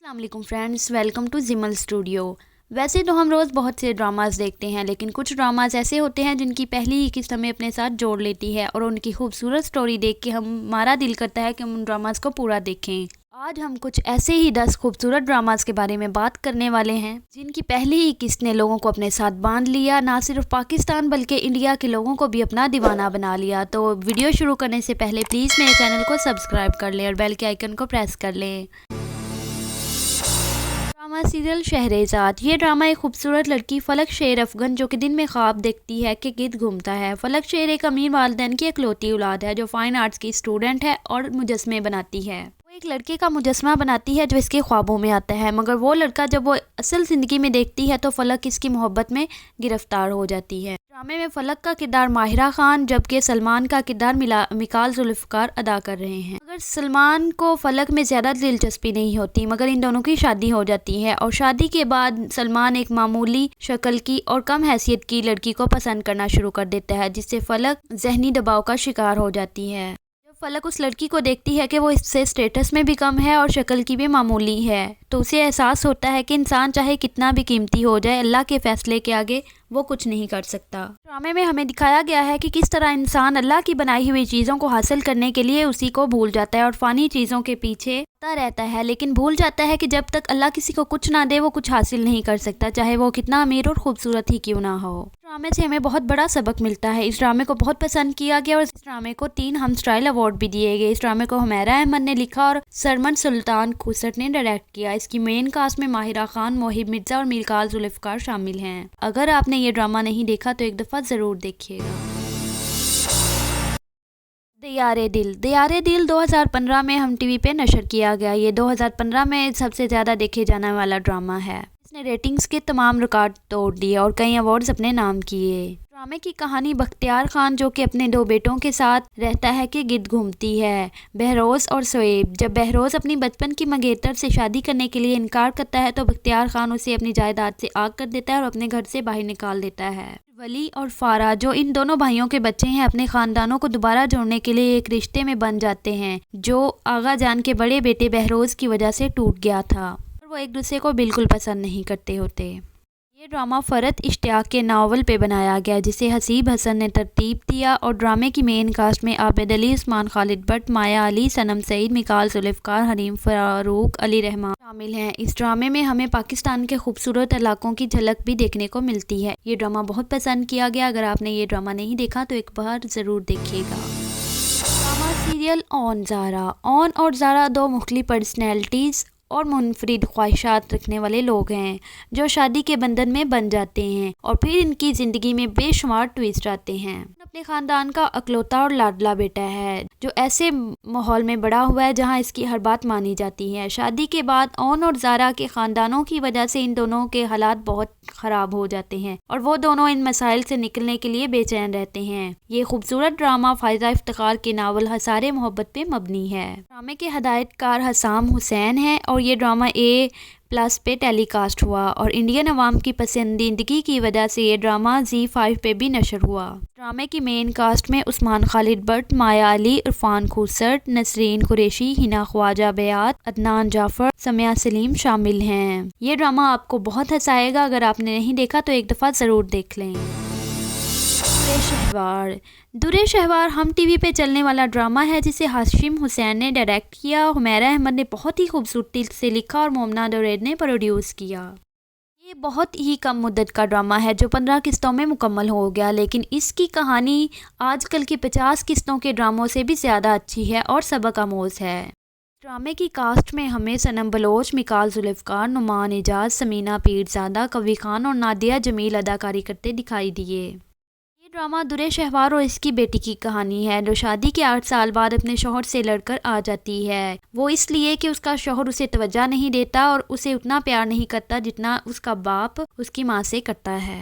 السلام علیکم friends, welcome to زمل studio. ویسے تو ہم روز بہت سے ڈراماز دیکھتے ہیں، لیکن کچھ ڈراماز ایسے ہوتے ہیں جن کی پہلی ہی قسط ہمیں اپنے ساتھ جوڑ لیتی ہے اور ان کی خوبصورت سٹوری دیکھ کے ہمارا دل کرتا ہے کہ ہم ان ڈراماز کو پورا دیکھیں۔ آج ہم کچھ ایسے ہی 10 خوبصورت ڈراماز کے بارے میں بات کرنے والے ہیں جن کی پہلی ہی قسط نے لوگوں کو اپنے ساتھ باندھ لیا، نہ صرف پاکستان بلکہ انڈیا کے لوگوں کو بھی اپنا دیوانہ بنا لیا۔ تو ویڈیو شروع کرنے سے پہلے پلیز میرے چینل کو سبسکرائب کر لیں اور بیل کے آئیکن کو پریس کر لیں۔ Drama serial Shahrzad. یہ ڈرامہ ایک خوبصورت لڑکی فلک شیر افغن جو کہ دن میں خواب دیکھتی ہے کے گرد گھومتا ہے۔ فلک شیر ایک امیر والدین کی اکلوتی اولاد ہے جو فائن آرٹس کی اسٹوڈنٹ ہے اور مجسمے بناتی ہے۔ وہ ایک لڑکے کا مجسمہ بناتی ہے جو اس کے خوابوں میں آتا ہے، مگر وہ لڑکا جب وہ اصل زندگی میں دیکھتی ہے تو فلک اس کی محبت میں گرفتار ہو جاتی ہے۔ ڈرامے میں فلک کا کردار ماہرہ خان جبکہ سلمان کا کردار میکال ذوالفقار ادا کر رہے ہیں۔ مگر سلمان کو فلک میں زیادہ دلچسپی نہیں ہوتی، مگر ان دونوں کی شادی ہو جاتی ہے اور شادی کے بعد سلمان ایک معمولی شکل کی اور کم حیثیت کی لڑکی کو پسند کرنا شروع کر دیتا ہے، جس سے فلک ذہنی دباؤ کا شکار ہو جاتی ہے۔ جب فلک اس لڑکی کو دیکھتی ہے کہ وہ اس سے سٹیٹس میں بھی کم ہے اور شکل کی بھی معمولی ہے تو اسے احساس ہوتا ہے کہ انسان چاہے کتنا بھی قیمتی ہو جائے، اللہ کے فیصلے کے آگے وہ کچھ نہیں کر سکتا۔ ڈرامے میں ہمیں دکھایا گیا ہے کہ کس طرح انسان اللہ کی بنائی ہوئی چیزوں کو حاصل کرنے کے لیے اسی کو بھول جاتا ہے اور فانی چیزوں کے پیچھے رہتا ہے، لیکن بھول جاتا ہے کہ جب تک اللہ کسی کو کچھ نہ دے وہ کچھ حاصل نہیں کر سکتا، چاہے وہ کتنا امیر اور خوبصورت ہی کیوں نہ ہو۔ ڈرامے سے ہمیں بہت بڑا سبق ملتا ہے۔ اس ڈرامے کو بہت پسند کیا گیا اور اس ڈرامے کو 3 ہم اسٹائل ایوارڈ بھی دیے گئے۔ اس ڈرامے کو حمیرہ احمد نے لکھا اور سرمن سلطان کھوسٹ نے ڈائریکٹ کیا۔ اس کی مین کاسٹ میں ماہرہ خان، موہب مرزا اور میکال ذوالفقار شامل ہیں۔ اگر آپ نے یہ ڈرامہ نہیں دیکھا تو ایک دفعہ ضرور دیکھیے گا۔ دیارے دل۔ دیارے دل 2015 میں ہم ٹی وی پہ نشر کیا گیا۔ یہ 2015 میں سب سے زیادہ دیکھے جانے والا ڈرامہ ہے۔ اس نے ریٹنگز کے تمام ریکارڈ توڑ دیے اور کئی ایوارڈز اپنے نام کیے۔ ڈرامے کی کہانی بختیار خان جو کہ اپنے 2 بیٹوں کے ساتھ رہتا ہے کے گرد گھومتی ہے، بہروز اور شعیب۔ جب بہروز اپنی بچپن کی منگیتر سے شادی کرنے کے لیے انکار کرتا ہے تو بختیار خان اسے اپنی جائیداد سے آگ کر دیتا ہے اور اپنے گھر سے باہر نکال دیتا ہے۔ ولی اور فارا جو ان دونوں بھائیوں کے بچے ہیں اپنے خاندانوں کو دوبارہ جوڑنے کے لیے ایک رشتے میں بن جاتے ہیں جو آغا جان کے بڑے بیٹے بہروز کی وجہ سے ٹوٹ گیا تھا اور وہ ایک دوسرے کو بالکل پسند نہیں کرتے ہوتے۔ یہ ڈرامہ فرت اشتیاق کے ناول پہ بنایا گیا جسے حسیب حسن نے ترتیب دیا اور ڈرامے کی مین کاسٹ میں عابد علی، عثمان خالد بٹ، مایا علی، صنم سعید، میکال ذوالفقار، حریم فاروق، علی رحمان شامل ہیں۔ اس ڈرامے میں ہمیں پاکستان کے خوبصورت علاقوں کی جھلک بھی دیکھنے کو ملتی ہے۔ یہ ڈرامہ بہت پسند کیا گیا۔ اگر آپ نے یہ ڈرامہ نہیں دیکھا تو ایک بار ضرور دیکھیے گا۔ ڈرامہ سیریل اون زارا۔ اون اور زارا 2 مختلف پرسنالٹیز اور منفرد خواہشات رکھنے والے لوگ ہیں جو شادی کے بندھن میں بن جاتے ہیں اور پھر ان کی زندگی میں بے شمار ٹویسٹ آتے ہیں۔ اپنے خاندان کا اکلوتا اور لاڈلا بیٹا ہے جو ایسے ماحول میں بڑا ہوا ہے جہاں اس کی ہر بات مانی جاتی ہے۔ شادی کے بعد اون اور زارا کے خاندانوں کی وجہ سے ان دونوں کے حالات بہت خراب ہو جاتے ہیں اور وہ دونوں ان مسائل سے نکلنے کے لیے بے چین رہتے ہیں۔ یہ خوبصورت ڈرامہ فائزہ افتخار کے ناول حصار محبت پہ مبنی ہے۔ ڈرامے کے ہدایت کار حسام حسین ہیں اور یہ ڈرامہ A+ پہ ٹیلی کاسٹ ہوا اور انڈین عوام کی پسندیدگی کی وجہ سے یہ ڈرامہ Z5 پہ بھی نشر ہوا۔ ڈرامے کی مین کاسٹ میں عثمان خالد بٹ، مایا علی، عرفان کھوسٹ، نسرین قریشی، ہنا خواجہ بیات، عدنان جعفر، سمیہ سلیم شامل ہیں۔ یہ ڈرامہ آپ کو بہت ہنسائے گا۔ اگر آپ نے نہیں دیکھا تو ایک دفعہ ضرور دیکھ لیں۔ درِ شہوار۔ درِ شہوار ہم ٹی وی پہ چلنے والا ڈرامہ ہے جسے ہاشم حسین نے ڈائریکٹ کیا، حمیرہ احمد نے بہت ہی خوبصورتی سے لکھا اور مومنہ دورید نے پروڈیوس کیا۔ یہ بہت ہی کم مدت کا ڈرامہ ہے جو 15 قسطوں میں مکمل ہو گیا، لیکن اس کی کہانی آج کل کے 50 قسطوں کے ڈراموں سے بھی زیادہ اچھی ہے اور سبق آموز ہے۔ ڈرامے کی کاسٹ میں ہمیں صنم بلوچ، میکال ذوالفقار، نعمان اعجاز، سمینہ پیرزادہ، کوی خان اور نادیہ جمیل اداکاری کرتے دکھائی دیے۔ یہ ڈرامہ درِ شہوار اور اس کی بیٹی کی کہانی ہے جو شادی کے 8 سال بعد اپنے شوہر سے لڑ کر آ جاتی ہے۔ وہ اس لیے کہ اس کا شوہر اسے توجہ نہیں دیتا اور اسے اتنا پیار نہیں کرتا جتنا اس کا باپ اس کی ماں سے کرتا ہے۔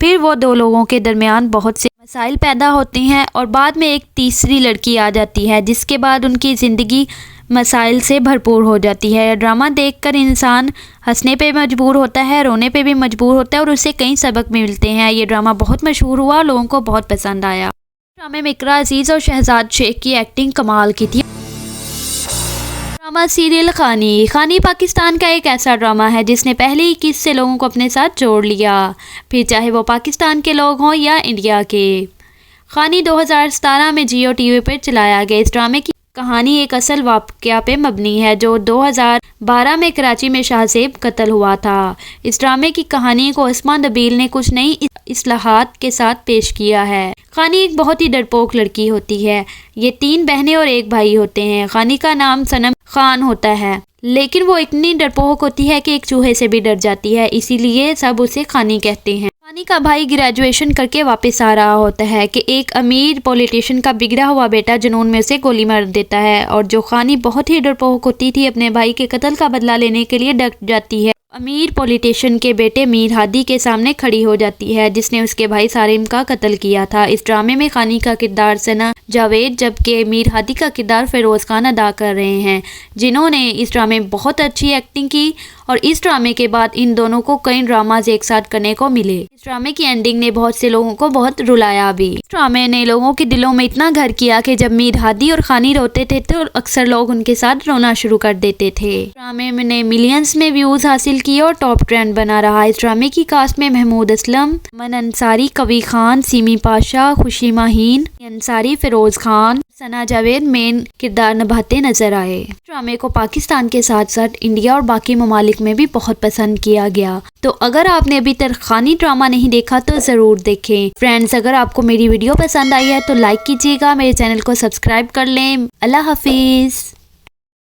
پھر وہ دو لوگوں کے درمیان بہت سے مسائل پیدا ہوتے ہیں اور بعد میں ایک تیسری لڑکی آ جاتی ہے، جس کے بعد ان کی زندگی مسائل سے بھرپور ہو جاتی ہے۔ ڈرامہ دیکھ کر انسان ہنسنے پہ مجبور ہوتا ہے، رونے پہ بھی مجبور ہوتا ہے اور اسے کئی سبق ملتے ہیں۔ یہ ڈرامہ بہت مشہور ہوا اور لوگوں کو بہت پسند آیا۔ ڈرامے میں اقرا عزیز اور شہزاد شیخ کی ایکٹنگ کمال کی تھی۔ ڈرامہ سیریل خانی۔ خانی پاکستان کا ایک ایسا ڈرامہ ہے جس نے پہلے ہی 21 سے لوگوں کو اپنے ساتھ جوڑ لیا، پھر چاہے وہ پاکستان کے لوگ ہوں یا انڈیا کے۔ خانی 2017 میں جیو ٹی وی پر چلایا گیا۔ اس ڈرامے کی کہانی ایک اصل واقعہ پہ مبنی ہے جو 2012 میں کراچی میں شاہ زیب قتل ہوا تھا۔ اس ڈرامے کی کہانی کو اسما نبیل نے کچھ نئی اصلاحات کے ساتھ پیش کیا ہے۔ خانی ایک بہت ہی ڈرپوک لڑکی ہوتی ہے۔ یہ 3 بہنیں اور ایک بھائی ہوتے ہیں۔ خانی کا نام صنم خان ہوتا ہے، لیکن وہ اتنی ڈرپوک ہوتی ہے کہ ایک چوہے سے بھی ڈر جاتی ہے، اسی لیے سب اسے خانی کہتے ہیں۔ خانی کا بھائی گریجویشن کر کے واپس آ رہا ہوتا ہے کہ ایک امیر پولیٹیشین کا بگڑا ہوا بیٹا جنون میں اسے گولی مار دیتا ہے، اور جو خانی بہت ہی ڈرپوک ہوتی تھی اپنے بھائی کے قتل کا بدلہ لینے کے لیے ڈٹ جاتی ہے۔ امیر پولیٹیشین کے بیٹے میر ہادی کے سامنے کھڑی ہو جاتی ہے جس نے اس کے بھائی سارم کا قتل کیا تھا۔ اس ڈرامے میں خانی کا کردار ثنا جاوید جبکہ میر ہادی کا کردار فیروز خان ادا کر رہے ہیں، جنہوں نے اس ڈرامے میں بہت اچھی ایکٹنگ کی، اور اس ڈرامے کے بعد ان دونوں کو کئی ڈراماز ایک ساتھ کرنے کو ملے۔ اس ڈرامے کی اینڈنگ نے بہت سے لوگوں کو بہت رلایا بھی۔ اس ڈرامے نے لوگوں کے دلوں میں اتنا گھر کیا کہ جب میر ہادی اور خانی روتے تھے تو اکثر لوگ ان کے ساتھ رونا شروع کر دیتے تھے۔ ڈرامے نے ملینز میں ویوز حاصل کیے اور ٹاپ ٹرینڈ بنا رہا۔ اس ڈرامے کی کاسٹ میں محمود اسلم، من انصاری، کوی خان، سیمی پاشا، خوشی ماہین انصاری، فیروز خان، ثنا جاوید مین کردار نبھاتے نظر آئے۔ اس ڈرامے کو پاکستان کے ساتھ ساتھ انڈیا اور باقی ممالک میں بھی بہت پسند کیا گیا۔ تو اگر آپ نے ابھی تک خانی ڈرامہ نہیں دیکھا تو ضرور دیکھیں۔ فرینڈز، اگر آپ کو میری ویڈیو پسند آئی ہے تو لائک کیجیے گا، میرے چینل کو سبسکرائب کر لیں۔ اللہ حافظ۔